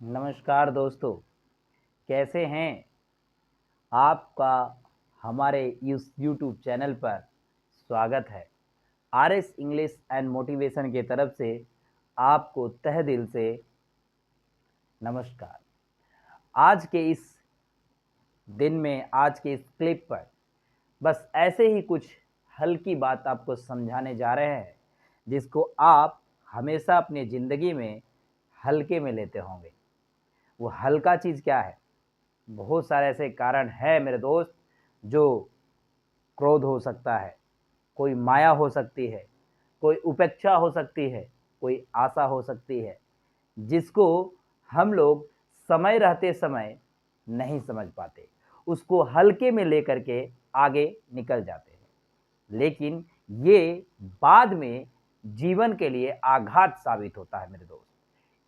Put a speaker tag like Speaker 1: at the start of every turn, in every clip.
Speaker 1: नमस्कार दोस्तों, कैसे हैं? आपका हमारे इस यूट्यूब चैनल पर स्वागत है। आरएस इंग्लिश एंड मोटिवेशन की तरफ से आपको तहे दिल से नमस्कार। आज के इस दिन में, आज के इस क्लिप पर बस ऐसे ही कुछ हल्की बात आपको समझाने जा रहे हैं, जिसको आप हमेशा अपनी ज़िंदगी में हल्के में लेते होंगे। वो हल्का चीज़ क्या है? बहुत सारे ऐसे कारण हैं मेरे दोस्त, जो क्रोध हो सकता है, कोई माया हो सकती है, कोई उपेक्षा हो सकती है, कोई आशा हो सकती है, जिसको हम लोग समय रहते समय नहीं समझ पाते। उसको हल्के में लेकर के आगे निकल जाते हैं। लेकिन ये बाद में जीवन के लिए आघात साबित होता है मेरे दोस्त।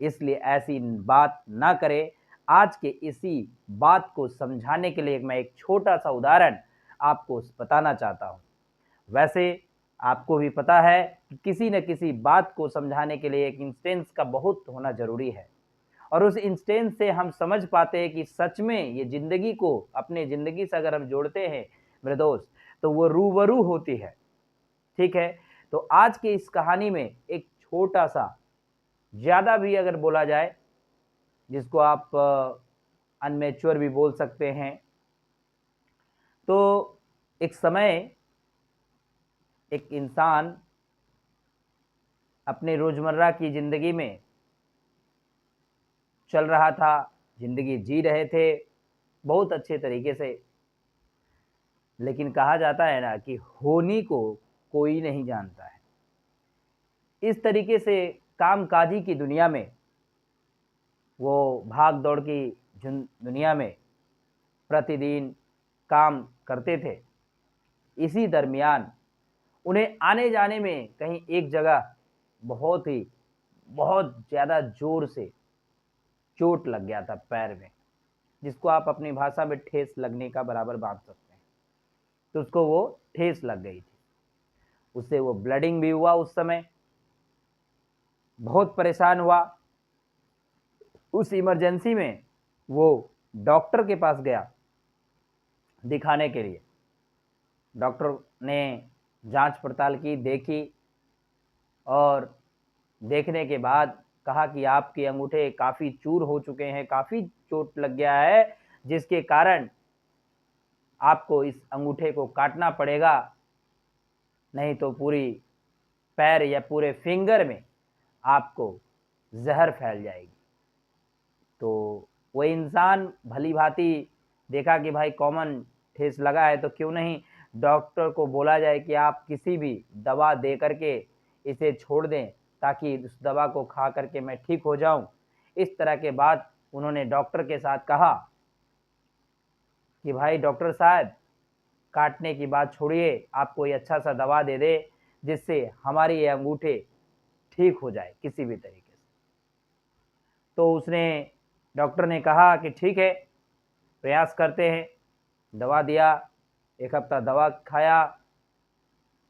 Speaker 1: इसलिए ऐसी बात ना करें। आज के इसी बात को समझाने के लिए मैं एक छोटा-सा उदाहरण आपको बताना चाहता हूँ। वैसे आपको भी पता है कि किसी न किसी बात को समझाने के लिए एक इंस्टेंस का बहुत होना ज़रूरी है, और उस इंस्टेंस से हम समझ पाते हैं कि सच में ये ज़िंदगी को अपने ज़िंदगी से अगर हम जोड़ते हैं मेरे दोस्त, तो वो रूबरू होती है। ठीक है? तो आज की इस कहानी में एक छोटा-सा, ज़्यादा भी अगर बोला जाए, जिसको आप अनमैच्योर भी बोल सकते हैं। तो एक समय एक इंसान अपने रोज़मर्रा की ज़िंदगी में चल रहा था, ज़िंदगी जी रहे थे बहुत अच्छे तरीके से। लेकिन कहा जाता है ना कि होनी को कोई नहीं जानता है। इस तरीके से कामकाजी की दुनिया में, वो भाग-दौड़ की दुनिया में प्रतिदिन काम करते थे। इसी दरमियान उन्हें आने-जाने में कहीं एक जगह बहुत ज़्यादा ज़ोर से चोट लग गया था पैर में, जिसको आप अपनी भाषा में ठेस लगने का बराबर बाँध सकते हैं। तो उसको वो ठेस लग गई थी। उससे वो ब्लीडिंग भी हुआ उस समय, बहुत परेशान हुआ। उस इमरजेंसी में वो डॉक्टर के पास गया दिखाने के लिए। डॉक्टर ने जाँच पड़ताल की, देखी, और देखने के बाद कहा कि आपके अंगूठे काफ़ी चूर हो चुके हैं, काफ़ी चोट लग गया है, जिसके कारण आपको इस अंगूठे को काटना पड़ेगा, नहीं तो पूरी पैर या पूरे फिंगर में आपको ज़हर फैल जाएगी। तो वो इंसान भली-भाँति देखा कि भाई कॉमन ठेस लगा है, तो क्यों नहीं डॉक्टर को बोला जाए कि आप किसी भी दवा दे कर के इसे छोड़ दें, ताकि उस दवा को खा कर के मैं ठीक हो जाऊँ। इस तरह के बात उन्होंने डॉक्टर के साथ कहा कि भाई डॉक्टर साहब, काटने की बात छोड़िए, आप कोई अच्छा-सा दवा दे दें, जिससे हमारे ये अंगूठे ठीक हो जाए किसी भी तरीके से। तो उसने डॉक्टर ने कहा कि ठीक है, प्रयास करते हैं। दवा दिया, 1 हफ्ता दवा खाया,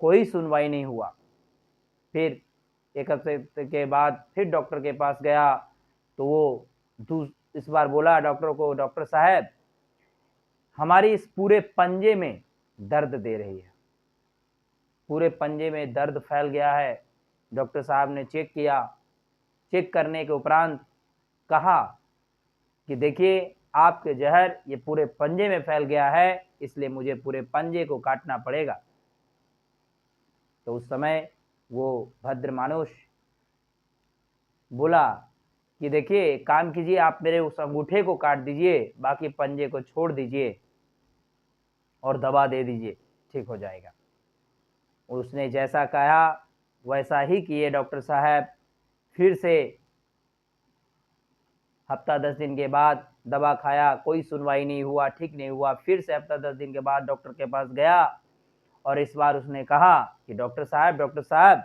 Speaker 1: कोई सुनवाई नहीं हुआ। फिर 1 हफ्ते के बाद फिर डॉक्टर के पास गया, तो वो इस बार बोला डॉक्टर को, डॉक्टर साहब, हमारी इस पूरे पंजे में दर्द दे रही है। पूरे पंजे में दर्द फैल गया है। डॉक्टर साहब ने चेक किया, चेक करने के उपरांत कहा कि देखिए, आपके ज़हर ये पूरे पंजे में फैल गया है, इसलिए मुझे पूरे पंजे को काटना पड़ेगा। तो उस समय वो भद्र मानुष बोला कि देखिए, एक काम कीजिए, आप मेरे उस अंगूठे को काट दीजिए, बाकी पंजे को छोड़ दीजिए और दवा दे दीजिए, ठीक हो जाएगा। उसने जैसा कहा वैसा ही किए डॉक्टर साहब। फिर से हफ्ता 10 दिन के बाद दवा खाया, कोई सुनवाई नहीं हुआ, ठीक नहीं हुआ। फिर से हफ्ता 10 दिन के बाद डॉक्टर के पास गया, और इस बार उसने कहा कि डॉक्टर साहब,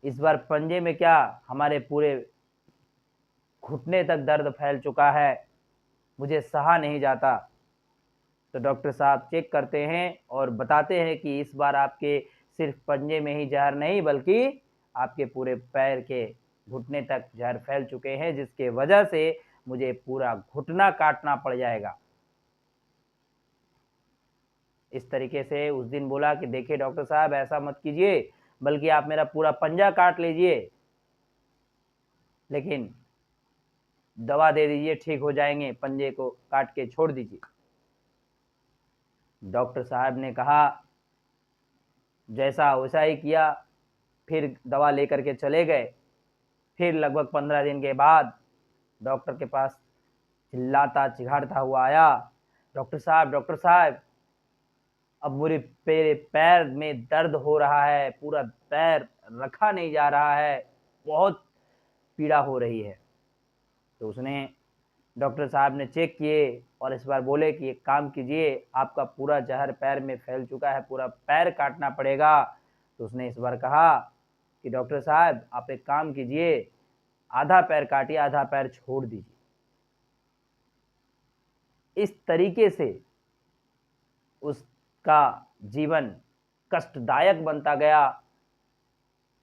Speaker 1: इस बार पंजे में क्या, हमारे पूरे घुटने तक दर्द फैल चुका है, मुझे सहा नहीं जाता। तो डॉक्टर साहब चेक करते हैं और बताते हैं कि इस बार आपके सिर्फ पंजे में ही ज़हर नहीं, बल्कि आपके पूरे पैर के घुटने तक जहर फैल चुके हैं, जिसके वजह से मुझे पूरा घुटना काटना पड़ जाएगा। इस तरीके से उस दिन बोला कि देखिए डॉक्टर साहब, ऐसा मत कीजिए, बल्कि आप मेरा पूरा पंजा काट लीजिए, लेकिन दवा दे दीजिए, ठीक हो जाएंगे, पंजे को काट के छोड़ दीजिए। डॉक्टर साहब ने कहा जैसा वैसा ही किया, फिर दवा लेकर के चले गए। फिर लगभग 15 दिन के बाद डॉक्टर के पास चिल्लाता चिघाड़ता हुआ आया, डॉक्टर साहब, अब मेरे पैर में दर्द हो रहा है, पूरा पैर रखा नहीं जा रहा है, बहुत पीड़ा हो रही है। तो उसने डॉक्टर साहब ने चेक किए और इस बार बोले कि एक काम कीजिए, आपका पूरा जहर पैर में फैल चुका है, पूरा पैर काटना पड़ेगा। तो उसने इस बार कहा कि डॉक्टर साहब, आप एक काम कीजिए, आधा पैर काटिए, आधा पैर छोड़ दीजिए। इस तरीके से उसका जीवन कष्टदायक बनता गया।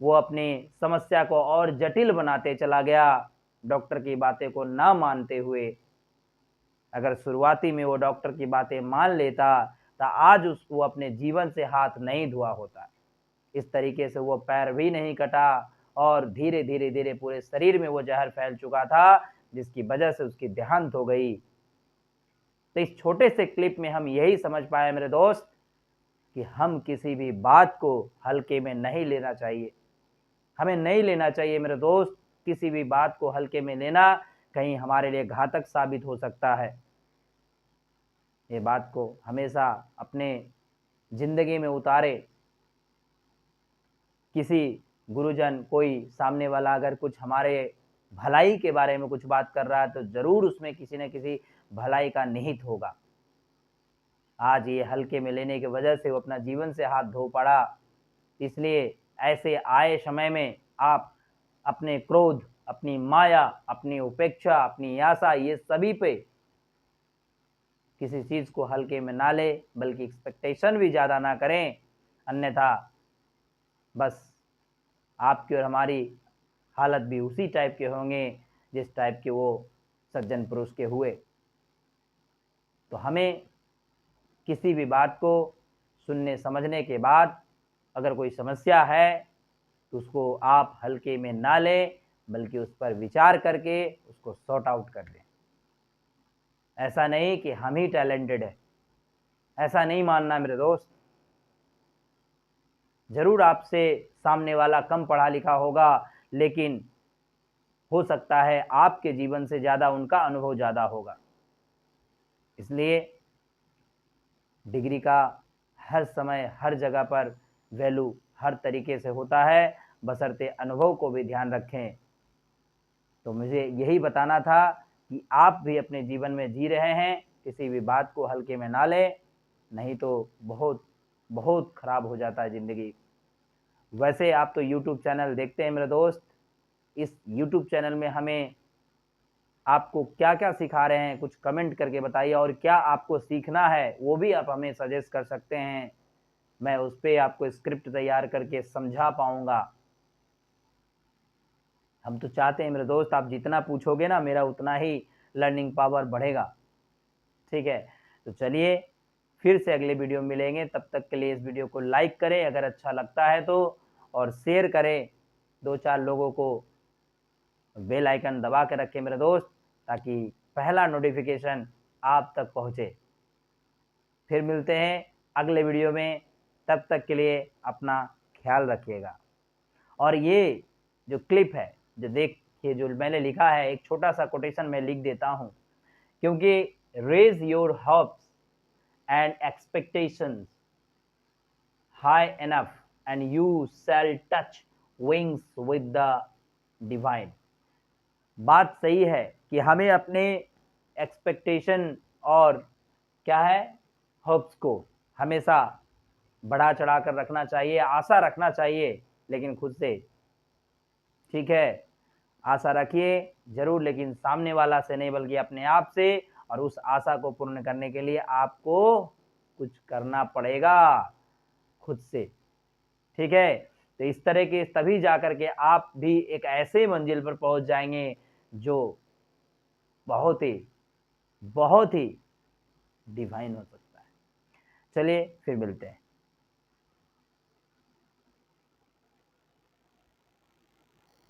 Speaker 1: वो अपनी समस्या को और जटिल बनाते चला गया, डॉक्टर की बातें को ना मानते हुए। अगर शुरुआती में वो डॉक्टर की बातें मान लेता तो आज उसको अपने जीवन से हाथ नहीं धोआ होता। इस तरीके से वो पैर भी नहीं कटा और धीरे धीरे धीरे पूरे शरीर में वो जहर फैल चुका था, जिसकी वजह से उसकी देहांत हो गई। तो इस छोटे से क्लिप में हम यही समझ पाए मेरे दोस्त कि हम किसी भी बात को हल्के में नहीं लेना चाहिए। हमें नहीं लेना चाहिए मेरे दोस्त, किसी भी बात को हल्के में लेना कहीं हमारे लिए घातक साबित हो सकता है। ये बात को हमेशा अपने ज़िंदगी में उतारे। किसी गुरुजन, कोई सामने वाला अगर कुछ हमारे भलाई के बारे में कुछ बात कर रहा है तो ज़रूर उसमें किसी न किसी भलाई का निहित होगा। आज ये हल्के में लेने की वजह से वो अपना जीवन से हाथ धो पड़ा। इसलिए ऐसे आए समय में आप अपने क्रोध, अपनी माया, अपनी उपेक्षा, अपनी आशा, ये सभी पे किसी चीज़ को हल्के में ना ले, बल्कि एक्सपेक्टेशन भी ज़्यादा ना करें। अन्यथा बस आपकी और हमारी हालत भी उसी टाइप के होंगे जिस टाइप के वो सज्जन पुरुष के हुए। तो हमें किसी भी बात को सुनने समझने के बाद अगर कोई समस्या है तो उसको आप हल्के में ना लें, बल्कि उस पर विचार करके उसको सॉर्ट आउट कर दें। ऐसा नहीं कि हम ही टैलेंटेड है, ऐसा नहीं मानना मेरे दोस्त। ज़रूर आपसे सामने वाला कम पढ़ा लिखा होगा, लेकिन हो सकता है आपके जीवन से ज़्यादा उनका अनुभव ज़्यादा होगा। इसलिए डिग्री का हर समय हर जगह पर वैल्यू हर तरीके से होता है, बशर्ते अनुभव को भी ध्यान रखें। तो मुझे यही बताना था कि आप भी अपने जीवन में जी रहे हैं, किसी भी बात को हल्के में ना लें, नहीं तो बहुत बहुत ख़राब हो जाता है ज़िंदगी। वैसे आप तो यूट्यूब चैनल देखते हैं मेरे दोस्त, इस यूट्यूब चैनल में हमें आपको क्या-क्या सिखा रहे हैं, कुछ कमेंट करके बताइए, और क्या आपको सीखना है वो भी आप हमें सजेस्ट कर सकते हैं। मैं उस पे आपको स्क्रिप्ट तैयार करके समझा पाऊँगा। हम तो चाहते हैं मेरे दोस्त, आप जितना पूछोगे ना मेरा उतना ही लर्निंग पावर बढ़ेगा। ठीक है? तो चलिए फिर से अगले वीडियो में मिलेंगे, तब तक के लिए इस वीडियो को लाइक करें अगर अच्छा लगता है तो, और शेयर करें 2-4 लोगों को। बेल आइकन दबा के रखें मेरे दोस्त, ताकि पहला नोटिफिकेशन आप तक पहुँचे। फिर मिलते हैं अगले वीडियो में, तब तक के लिए अपना ख्याल रखिएगा। और ये जो क्लिप है, जो देखिए, जो मैंने लिखा है, एक छोटा-सा कोटेशन मैं लिख देता हूँ, क्योंकि raise your hopes and expectations high enough and you shall touch wings with the divine. बात सही है कि हमें अपने एक्सपेक्टेशन और क्या है, होप्स को हमेशा बढ़ा चढ़ा कर रखना चाहिए, आशा रखना चाहिए, लेकिन खुद से। ठीक है? आशा रखिए ज़रूर, लेकिन सामने वाला से नहीं, बल्कि अपने आप से। और उस आशा को पूर्ण करने के लिए आपको कुछ करना पड़ेगा खुद से। ठीक है? तो इस तरह के तभी जा कर के आप भी एक ऐसे मंजिल पर पहुँच जाएँगे जो बहुत ही, बहुत ही डिवाइन हो सकता है। चलिए फिर मिलते हैं।